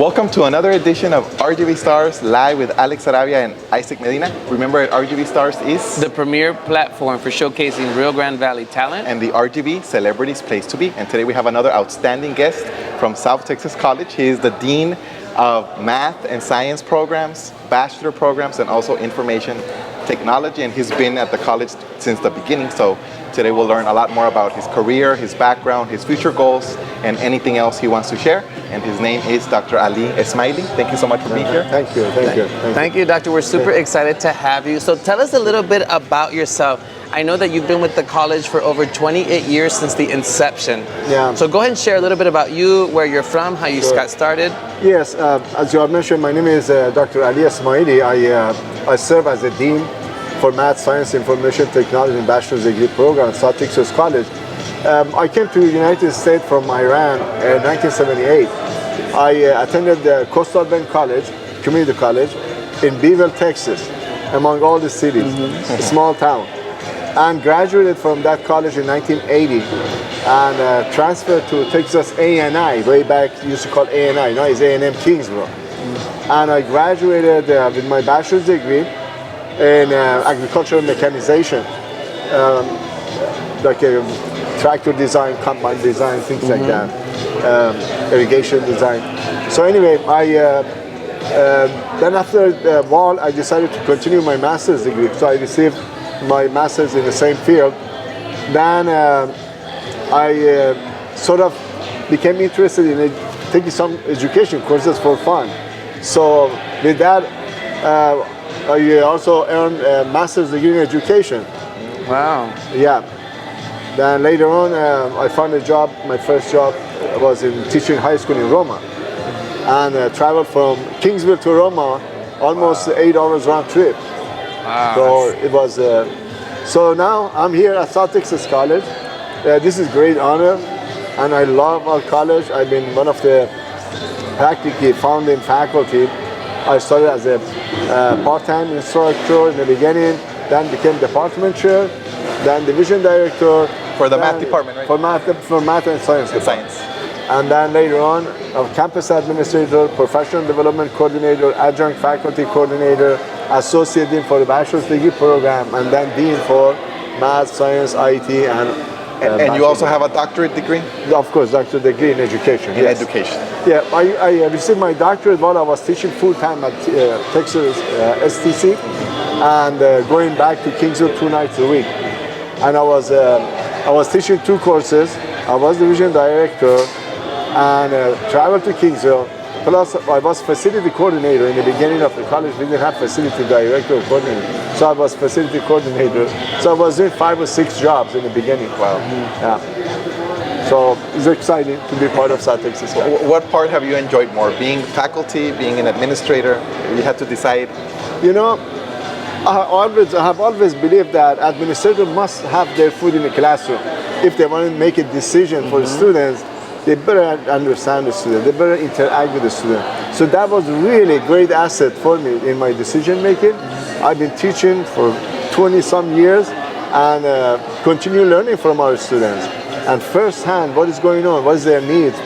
Welcome to another edition of RGV Stars live with Alex Arabia and Isaac Medina. Remember, RGV Stars is the premier platform for showcasing Rio Grande Valley talent and the RGV Celebrities Place to Be. And today we have another outstanding guest from South Texas College. He is the Dean of Math and Science programs, Bachelor programs, and also Information Technology. And he's been at the college since the beginning. So today we'll learn a lot more about his career, his background, his future goals, and anything else he wants to share. And his name is Dr. Ali Esmaeili. Thank you so much for being here. Thank you. Thank you, Doctor. We're super excited to have you. So tell us a little bit about yourself. I know that you've been with the college for over 28 years since the inception. Yeah. So go ahead and share a little bit about you, where you're from, how you got started. Yes, as you have mentioned, my name is Dr. Ali Esmaeili. I serve as a Dean for Math, Science, Information Technology and Bachelor's Degree program at South Texas College. I came to the United States from Iran in 1978. I attended Coastal Bend College, Community College, in Beeville, Texas, among all the cities, a small town. And graduated from that college in 1980 and transferred to Texas A&I, way back used to call A&I, now it's A&M Kingsville. And I graduated with my bachelor's degree in agricultural mechanization, like a tractor design, combine design, things like that, irrigation design. So anyway, then after a while, I decided to continue my master's degree. So I received my master's in the same field. Then I sort of became interested in taking some education courses for fun. So with that, I also earned a master's degree in education. Wow. Yeah. Then later on, I found a job. My first job was in teaching high school in Roma, and traveled from Kingsville to Roma, almost 8 hours round trip. Wow. So it was. So now I'm here at South Texas College. This is great honor, and I love our college. I've been one of the practically founding faculty. I started as a part-time instructor in the beginning, then became department chair, then division director. For the math department, right? For math and science. Science. And then later on, campus administrator, professional development coordinator, adjunct faculty coordinator, associate dean for the bachelor's degree program, and then dean for math, science, IT, and you also have a doctorate degree? Of course, doctorate degree in education. In education. Yeah, I received my doctorate while I was teaching full-time at Texas STC, and going back to Kingsville 2 nights a week. And I was teaching 2 courses. I was division director and traveled to Kingsville. Plus, I was facility coordinator in the beginning of the college. We didn't have facility director or coordinator, so I was facility coordinator. So I was doing 5 or 6 jobs in the beginning. Wow. Yeah. So it's exciting to be part of South Texas College. What part have you enjoyed more? Being faculty, being an administrator? You had to decide. You know, I have always believed that administrators must have their foot in the classroom. If they want to make a decision for the students, they better understand the student, they better interact with the student. So that was really a great asset for me in my decision making. I've been teaching for 20 some years and continue learning from our students. And firsthand, what is going on, what is their needs,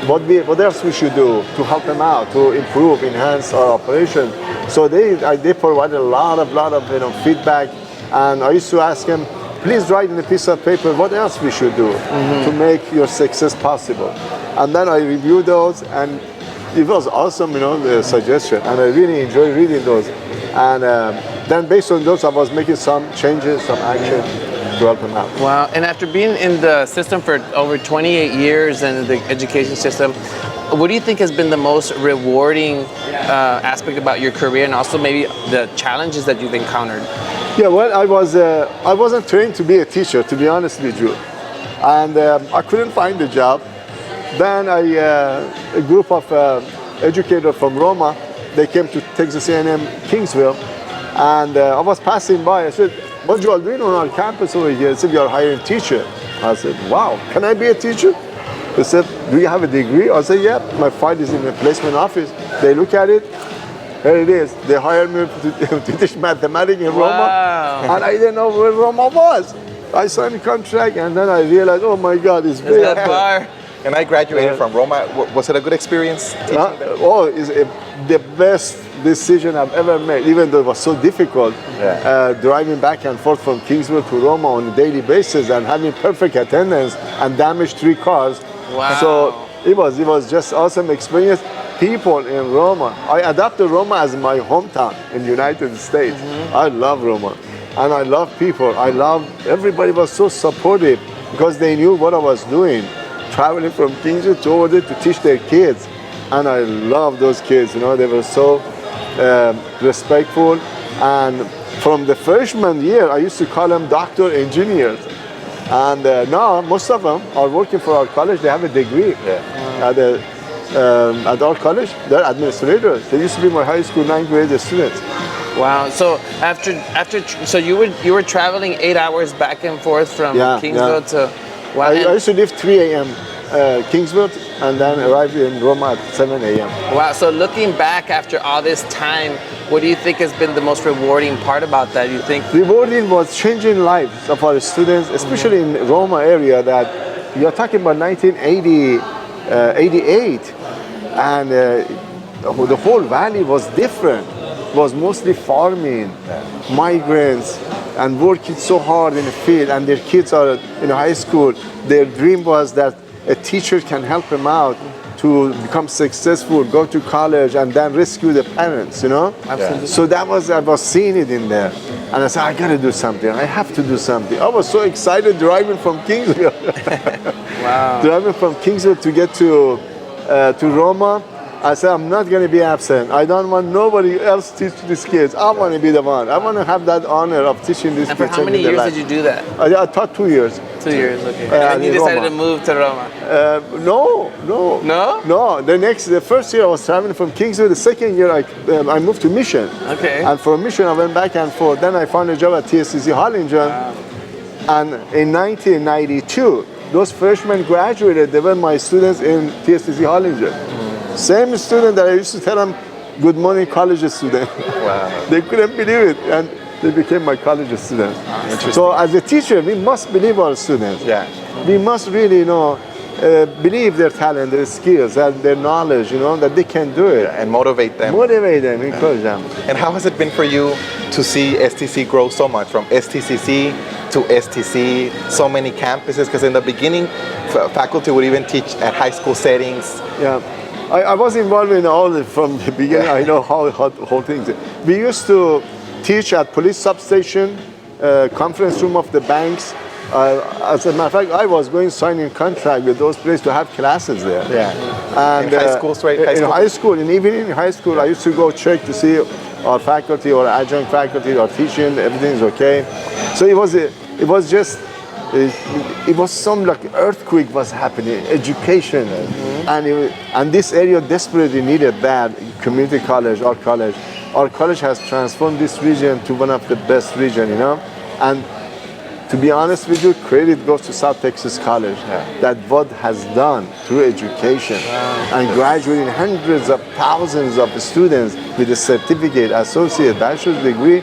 what else we should do to help them out, to improve, enhance our operation. So they provided a lot of feedback, and I used to ask them, please write in a piece of paper what else we should do to make your success possible. And then I reviewed those, and it was awesome, the suggestion, and I really enjoyed reading those. And then based on those, I was making some changes, some action to help them out. Wow. And after being in the system for over 28 years in the education system, what do you think has been the most rewarding aspect about your career, and also maybe the challenges that you've encountered? Yeah, well, I wasn't trained to be a teacher, to be honest with you, and I couldn't find a job. Then a group of educators from Roma, they came to Texas A&M Kingsville, and I was passing by. I said, "What you are doing on our campus over here?" They said, "You are hiring a teacher." I said, "Wow, can I be a teacher?" They said, "Do you have a degree?" I said, "Yeah, my file is in the placement office." They look at it. There it is. They hired me to teach mathematics in Roma, and I didn't know where Roma was. I signed a contract, and then I realized, oh my God, it's that far. And I graduated from Roma. Was it a good experience teaching there? It's the best decision I've ever made, even though it was so difficult. Driving back and forth from Kingsville to Roma on a daily basis and having perfect attendance and damaged 3 cars. Wow. So it was just awesome experience. People in Roma, I adopted Roma as my hometown in the United States. I love Roma. And I love people. Everybody was so supportive because they knew what I was doing. Traveling from Kingsville to over there to teach their kids. And I love those kids, they were so respectful. And from the freshman year, I used to call them doctor engineers. And now most of them are working for our college. They have a degree at our college. They're administrators. They used to be my high school 9th grade students. Wow. So so you were traveling 8 hours back and forth from Kingsville to. Wow. I used to leave 3 a.m. Kingsville and then arrived in Roma at 7 a.m. Wow. So looking back after all this time, what do you think has been the most rewarding part about that? You think rewarding was changing lives of our students, especially in Roma area. That you're talking about 1988, and the whole valley was different. It was mostly farming, migrants, and working so hard in the field. And their kids are in high school. Their dream was that a teacher can help them out to become successful, go to college, and then rescue the parents, Absolutely. So I was seeing it in there. And I said, I gotta do something. I have to do something. I was so excited driving from Kingsville. Wow. Driving from Kingsville to get to Roma. I said, I'm not going to be absent. I don't want nobody else to teach these kids. I want to be the one. I want to have that honor of teaching these kids. And for how many years did you do that? I taught 2 years. 2 years, okay. And then you decided to move to Roma? No. No? The first year I was traveling from Kingsville. The second year I moved to Mission. Okay. And from Mission I went back and forth. Then I found a job at TSCC Harlingen. Wow. And in 1992, those freshmen graduated. They were my students in TSCC Harlingen. Same student that I used to tell them, good morning, college student. Wow. They couldn't believe it, and they became my college students. So as a teacher, we must believe our students. We must really, believe their talent, their skills, and their knowledge, that they can do it. And motivate them. Encourage them. And how has it been for you to see STC grow so much, from STCC to STC, so many campuses? Because in the beginning, faculty would even teach at high school settings. Yeah. I was involved in all from the beginning. I know how whole things. We used to teach at police substation, conference room of the banks. As a matter of fact, I was going signing contract with those places to have classes there. And in high school, straight high school? In high school, in high school, I used to go check to see our faculty or adjunct faculty or teaching, everything's okay. So it was some like earthquake was happening, education, and this area desperately needed that. Community college, our college has transformed this region to one of the best region, And to be honest with you, credit goes to South Texas College that what has done through education and graduating hundreds of thousands of students with a certificate, associate, bachelor's degree,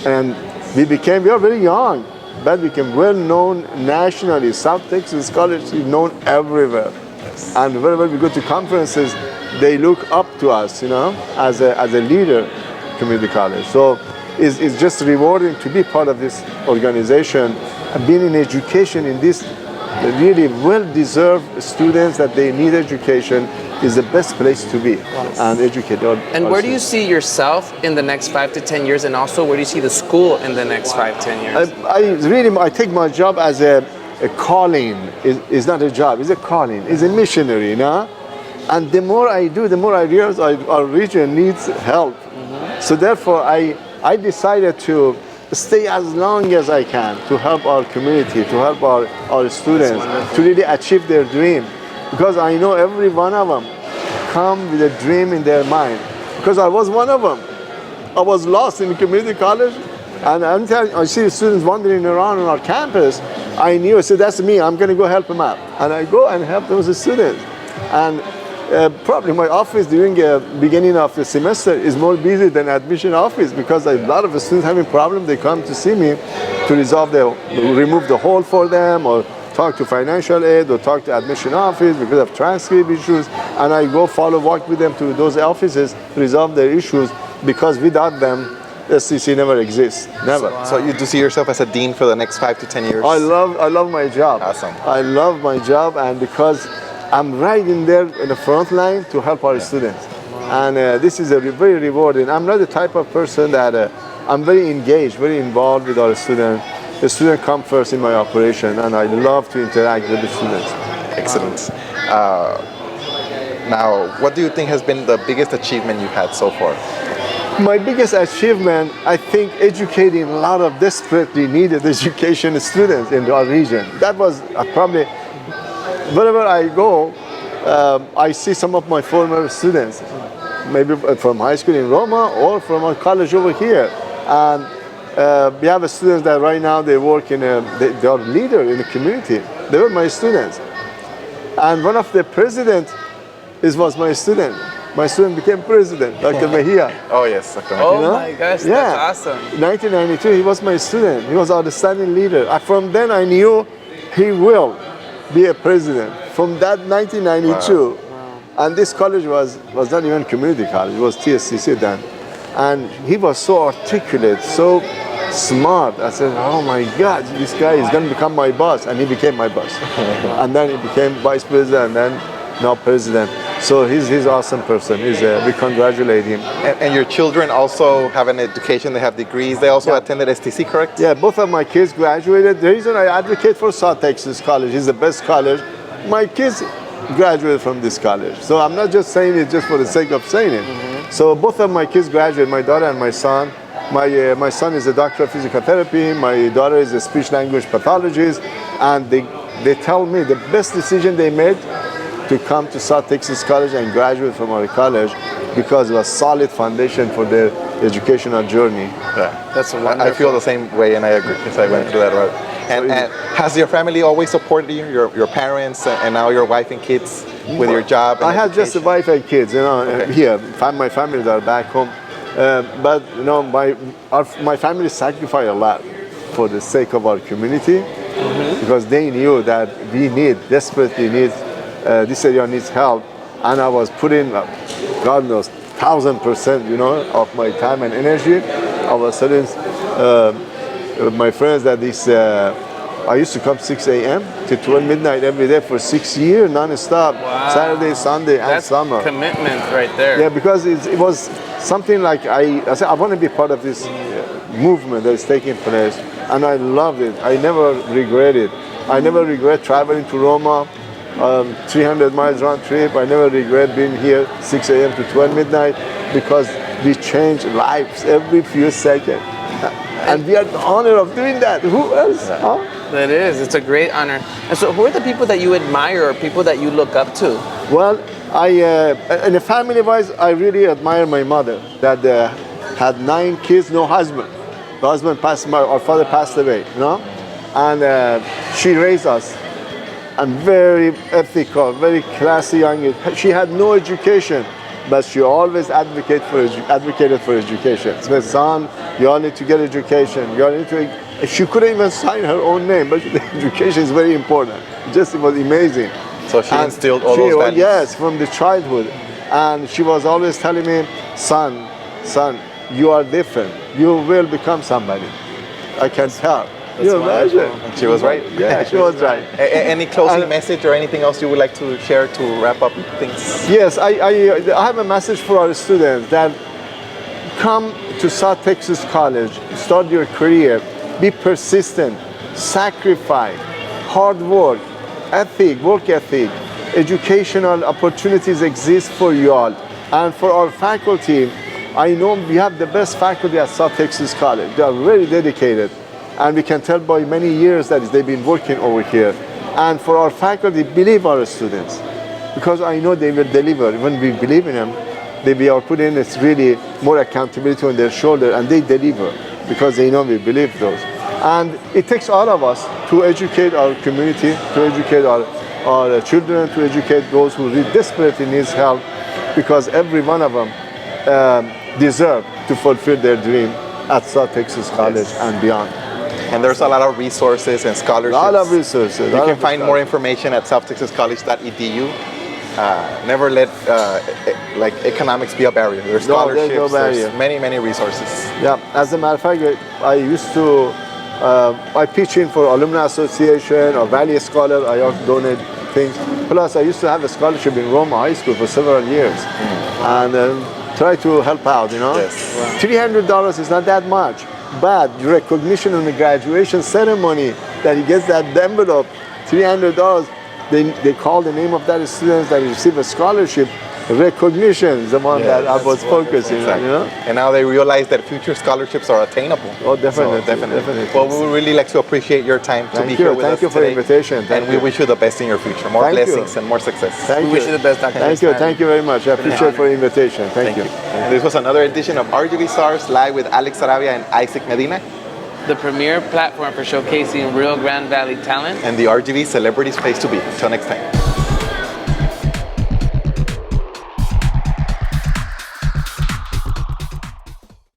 and we are very young. But became well known nationally. South Texas College is known everywhere. And wherever we go to conferences, they look up to us, as a leader, community college. So it's just rewarding to be part of this organization. Being in education in this really well-deserved students that they need education is the best place to be and educate. And where do you see yourself in the next 5 to 10 years, and also where do you see the school in the next 5-10 years? I take my job as a calling. It's not a job, it's a calling. It's a missionary, And the more I do, the more I realize our region needs help. So therefore, I decided to stay as long as I can to help our community, to help our students to really achieve their dream. Because I know every one of them come with a dream in their mind. Because I was one of them. I was lost in community college, and I see students wandering around on our campus. I said, that's me, I'm going to go help them out. And I go and help those students. And probably my office during the beginning of the semester is more busy than admission office, because a lot of the students having problems, they come to see me to remove the hole for them, or talk to financial aid or talk to admission office because of transcript issues, and I go walk with them to those offices, resolve their issues, because without them, STC never exists, never. So you do see yourself as a dean for the next 5 to 10 years? I love my job. Awesome. I love my job, and because I'm right in there in the front line to help our students. And this is very rewarding. I'm not the type of person that I'm very engaged, very involved with our students. The student comes first in my operation, and I love to interact with the students. Excellent. Now, what do you think has been the biggest achievement you've had so far? My biggest achievement, I think, educating a lot of desperately needed education students in our region. That was probably, wherever I go, I see some of my former students, maybe from high school in Roma or from a college over here. And we have students that right now they work in they are leader in the community. They were my students. And one of the presidents was my student. My student became president, Dr. Mejia. Oh yes, Dr. Oh Mejia. my gosh, Yeah. that's awesome. 1992, he was my student. He was an outstanding leader. From then I knew he will be a president. From that 1992, and this college was not even community college, it was TSCC then. And he was so articulate, so smart. I said, oh my God, this guy is going to become my boss. And he became my boss. And then he became vice president and then now president. So he's an awesome person. We congratulate him. And your children also have an education, they have degrees. They also attended STC, correct? Yeah, both of my kids graduated. The reason I advocate for South Texas College is the best college. My kids graduated from this college. So I'm not just saying it just for the sake of saying it. So both of my kids graduated, my daughter and my son. My son is a doctor of physical therapy. My daughter is a speech language pathologist. And they tell me the best decision they made to come to South Texas College and graduate from our college because it was a solid foundation for their educational journey. Yeah, That's wonderful. I feel the same way, and I agree because I went through that route. And has your family always supported you, your parents, and now your wife and kids with your job? And I have just a wife and kids, Okay. here. My families are back home. But my family sacrificed a lot for the sake of our community because they knew that we desperately need, this area needs help. And I was putting, God knows, 1,000%, of my time and energy. All of a sudden, my friends that I used to come 6 a.m. to 12 midnight every day for 6 years, non-stop, Saturday, Sunday, and That's summer. commitment right there. Yeah, because it was something like I said, I want to be part of this movement that is taking place, and I loved it. I never regret it. I never regret traveling to Roma, 300 miles round trip. I never regret being here 6 a.m. to 12 midnight because we change lives every few seconds. And we are the honor of doing that. Who else? Huh? That is. It's a great honor. And so who are the people that you admire or people that you look up to? Well, in the family-wise, I really admire my mother that had 9 kids, no husband. The husband our father passed away, And she raised us. And very ethical, very classy young. She had no education, but she always advocated for education. She said, son, you all need to get education. You all need to. She couldn't even sign her own name, but the education is very important. It was amazing. So she instilled all those values? Yes, from the childhood. And she was always telling me, son, you are different. You will become somebody. I can tell. You imagine? And she was right? Yeah, she was right. Any closing message or anything else you would like to share to wrap up things? Yes, I have a message for our students that come to South Texas College, start your career, be persistent, sacrifice, hard work ethic, educational opportunities exist for you all. And for our faculty, I know we have the best faculty at South Texas College. They are very dedicated. And we can tell by many years that they've been working over here. And for our faculty, believe our students, because I know they will deliver. When we believe in them, we are putting really more accountability on their shoulder, and they deliver because they know we believe those. And it takes all of us to educate our community, to educate our children, to educate those who really desperately need help, because every one of them deserve to fulfill their dream at South Texas College and beyond. And there's a lot of resources and A scholarships. lot of resources. You can find more information at southtexascollege.edu. Never let like economics be a barrier. There's No, scholarships. there's no barrier. There's many, many resources. Yeah, as a matter of fact, I used to, I pitch in for Alumni Association or Valley Scholar. I also donate things. Plus, I used to have a scholarship in Roma High School for several years, and try to help out. You know, Yes. $300 is not that much, but recognition in the graduation ceremony that he gets that envelope, $300. They call the name of that student that received a scholarship. Recognition is the one that I was focusing on, you know? And now they realize that future scholarships are attainable. Oh, definitely, So, definitely. definitely. Well, we would really like to appreciate your time to be here with us Thank you for the today. invitation. Thank And you. we wish you the best in your future. More Thank you. blessings and more success. Thank We wish you the best, Dr. Thank you. Esmaeili. Thank you very much. I appreciate for the invitation. Thank you. And this was another edition of RGV SARS live with Alex Sarabia and Isaac Medina The premier platform for showcasing real Grand Valley talent. and the RGV Celebrities Place to Be. Until next time.